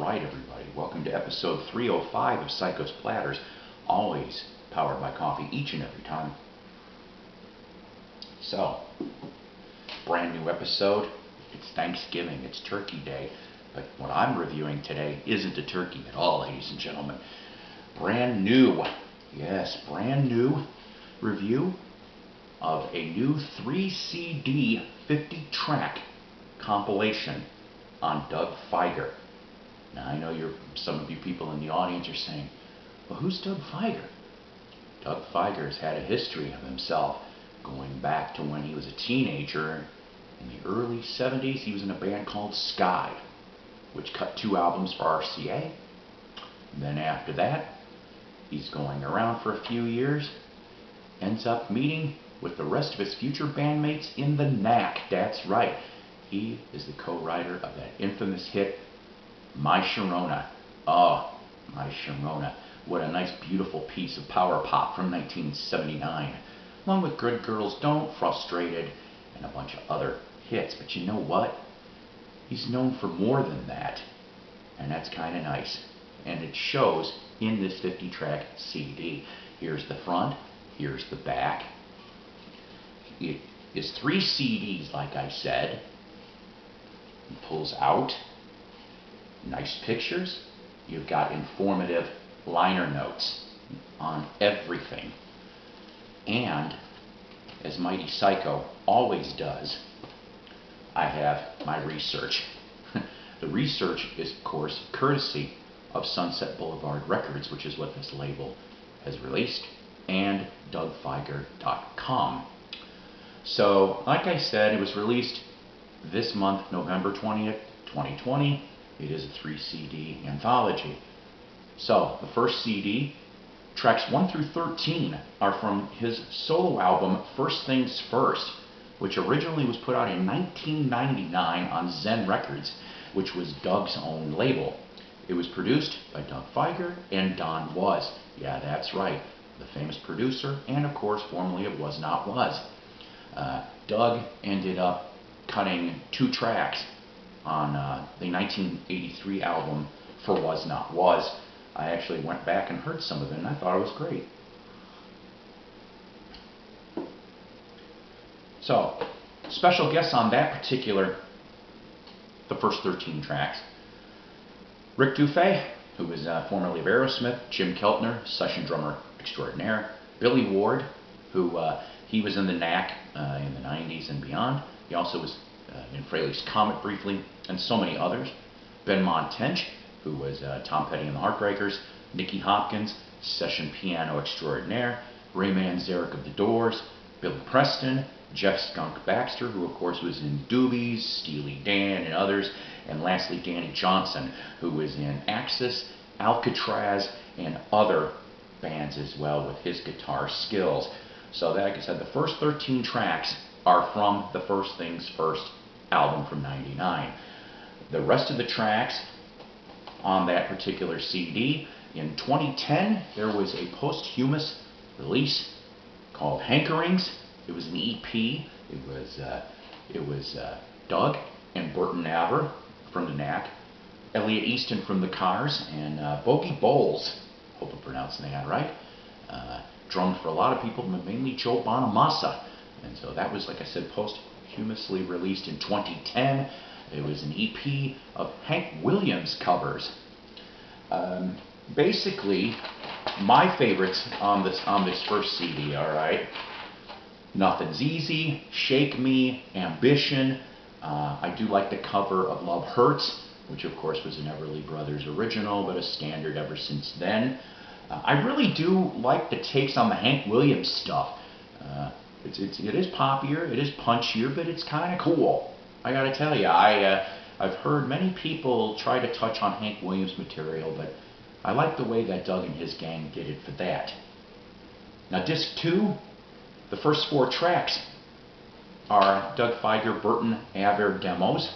Alright everybody, welcome to episode 305 of Psykos Platters, always powered by coffee each and every time. So, brand new episode. It's Thanksgiving, it's Turkey Day, but what I'm reviewing today isn't a turkey at all, ladies and gentlemen. Brand new, yes, brand new review of a new 3 CD 50 track compilation on Doug Feiger. Now I know some of you people in the audience are saying, well, who's Doug Feiger? Doug Feiger has had a history of himself going back to when he was a teenager. In the early 70s, he was in a band called Sky, which cut 2 albums for RCA. And then after that, he's going around for a few years, ends up meeting with the rest of his future bandmates in the Knack. That's right. He is the co-writer of that infamous hit, My Sharona. Oh, My Sharona. What a nice, beautiful piece of power pop from 1979. Along with Good Girls Don't, Frustrated, and a bunch of other hits. But you know what? He's known for more than that. And that's kind of nice. And it shows in this 50-track CD. Here's the front. Here's the back. It is 3 CDs, like I said. He pulls out nice pictures. You've got informative liner notes on everything. And, as Mighty Psycho always does, I have my research. The research is, of course, courtesy of Sunset Boulevard Records, which is what this label has released, and DougFeiger.com. So, like I said, it was released this month, November 20th, 2020. It is a 3 CD anthology. So, the first CD, tracks 1 through 13, are from his solo album, First Things First, which originally was put out in 1999 on Zen Records, which was Doug's own label. It was produced by Doug Feiger and Don Was. Yeah, that's right, the famous producer, and of course, formerly of Was Not Was. Doug ended up cutting 2 tracks on the 1983 album for Was Not Was. I actually went back and heard some of it, and I thought it was great. So, special guests on that particular, the first 13 tracks. Rick Dufay, who was formerly of Aerosmith, Jim Keltner, session drummer extraordinaire, Billy Ward, who he was in the Knack in the 90s and beyond. He also was in Fraley's Comet briefly, and so many others. Ben Montench, who was Tom Petty and the Heartbreakers, Nicky Hopkins, session piano extraordinaire, Ray Manzarek of the Doors, Billy Preston, Jeff Skunk Baxter, who of course was in Doobies, Steely Dan, and others, and lastly Danny Johnson, who was in Axis, Alcatraz, and other bands as well with his guitar skills. So like I said, the first 13 tracks are from the First Things First album from '99. The rest of the tracks on that particular CD, in 2010, there was a posthumous release called Hankerings. It was an EP. It was Doug and Burton Naver from the Knack, Elliot Easton from the Cars, and Bogey Bowles, hope I'm pronouncing that right, drummed for a lot of people, but mainly Joe Bonamassa. And so that was, like I said, posthumously released in 2010. It was an EP of Hank Williams covers. Basically, my favorites on this first CD, alright? Nothing's Easy, Shake Me, Ambition. I do like the cover of Love Hurts, which of course was an Everly Brothers original, but a standard ever since then. I really do like the takes on the Hank Williams stuff. It is poppier, it is punchier, but it's kind of cool. I gotta tell you, I've heard many people try to touch on Hank Williams material, but I like the way that Doug and his gang did it for that. Now, disc 2, the first 4 tracks are Doug Feiger, Burton Aver demos.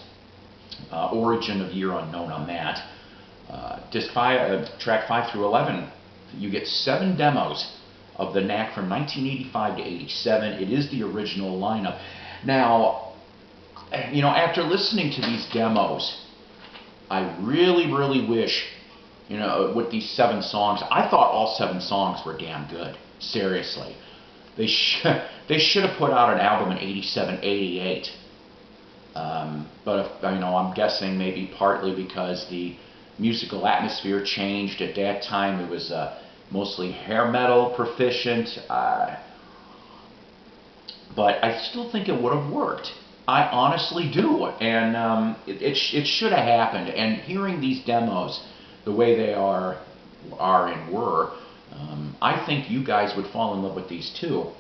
Origin of Year Unknown on that. Disc 5, track 5 through 11, you get 7 demos of the Knack from 1985 to 87. It is the original lineup. Now, you know, after listening to these demos, I really, really wish, you know, with these 7 songs, I thought all 7 songs were damn good. Seriously. They should have put out an album in 87, 88. But, you know, I'm guessing maybe partly because the musical atmosphere changed. At that time, it was mostly hair metal proficient. But I still think it would have worked. I honestly do. And it should have happened. And hearing these demos the way they are and were, I think you guys would fall in love with these too.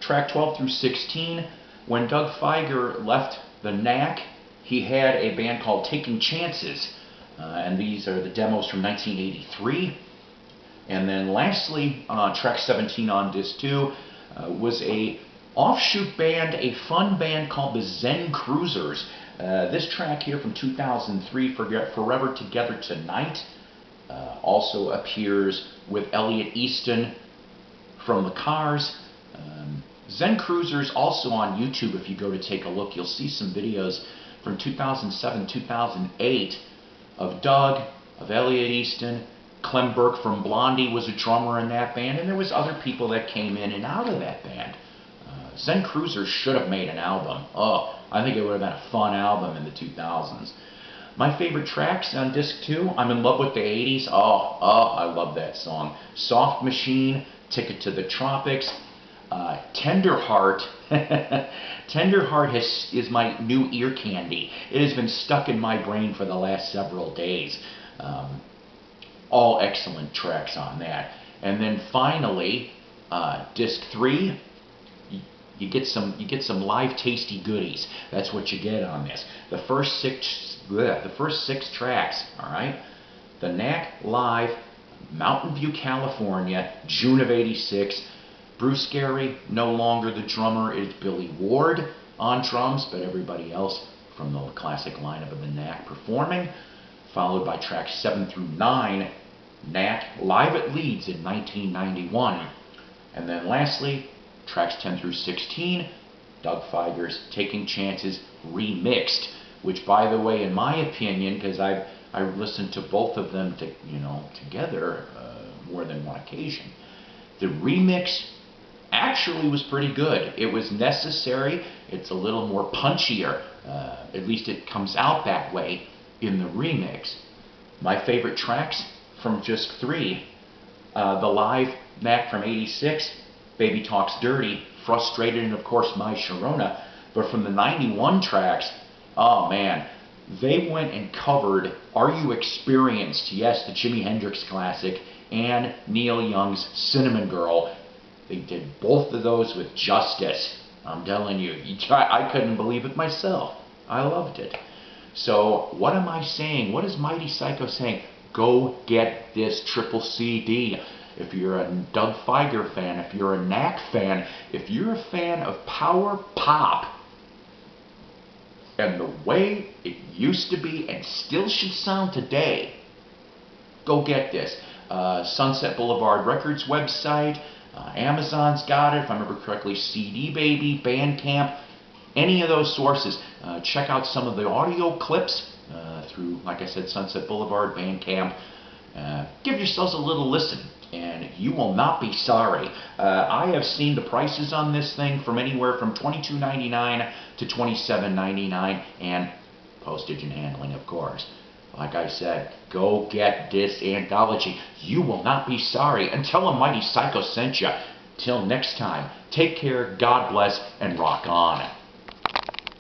Track 12 through 16, when Doug Feiger left the Knack, he had a band called Taking Chances. And these are the demos from 1983. And then lastly, track 17 on disc 2 was a offshoot band, a fun band called the Zen Cruisers. This track here from 2003, Forever Together Tonight, also appears with Elliot Easton from the Cars. Zen Cruisers also on YouTube. If you go to take a look, you'll see some videos from 2007, 2008 of Doug, of Elliot Easton. Clem Burke from Blondie was a drummer in that band, and there was other people that came in and out of that band. Zen Cruisers should have made an album. Oh, I think it would have been a fun album in the 2000s. My favorite tracks on disc 2, I'm in love with the 80s. Oh, I love that song. Soft Machine, Ticket to the Tropics, Tender Heart. Tender Heart is my new ear candy. It has been stuck in my brain for the last several days. All excellent tracks on that. And then finally, disc 3, you get some live tasty goodies. That's what you get on this. The first six tracks, all right? The Knack Live, Mountain View, California, June of '86. Bruce Gary, no longer the drummer, is Billy Ward on drums, but everybody else from the classic lineup of the Knack performing. Followed by tracks 7 through 9, Knack live at Leeds in 1991. And then lastly, tracks 10 through 16, Doug Feiger's Taking Chances remixed, which, by the way, in my opinion, because I listened to both of them together more than one occasion, the remix actually was pretty good. It was necessary. It's a little more punchier. At least it comes out that way in the remix. My favorite tracks from disc 3, the live Knack from '86, Baby Talks Dirty, Frustrated, and of course My Sharona. But from the '91 tracks, oh man, they went and covered Are You Experienced? Yes, the Jimi Hendrix classic, and Neil Young's Cinnamon Girl. They did both of those with justice. I'm telling you, I couldn't believe it myself. I loved it. So what am I saying? What is Mighty Psykos saying? Go get this triple CD. If you're a Doug Feiger fan, if you're a Knack fan, if you're a fan of power pop, and the way it used to be and still should sound today, go get this. Sunset Boulevard Records website, Amazon's got it, if I remember correctly, CD Baby, Bandcamp, any of those sources. Check out some of the audio clips through, like I said, Sunset Boulevard, Bandcamp. Give yourselves a little listen, and you will not be sorry. I have seen the prices on this thing from anywhere from $22.99 to $27.99, and postage and handling, of course. Like I said, go get this anthology. You will not be sorry. And tell them Mighty Psykos sent you. Till next time, take care, God bless, and rock on.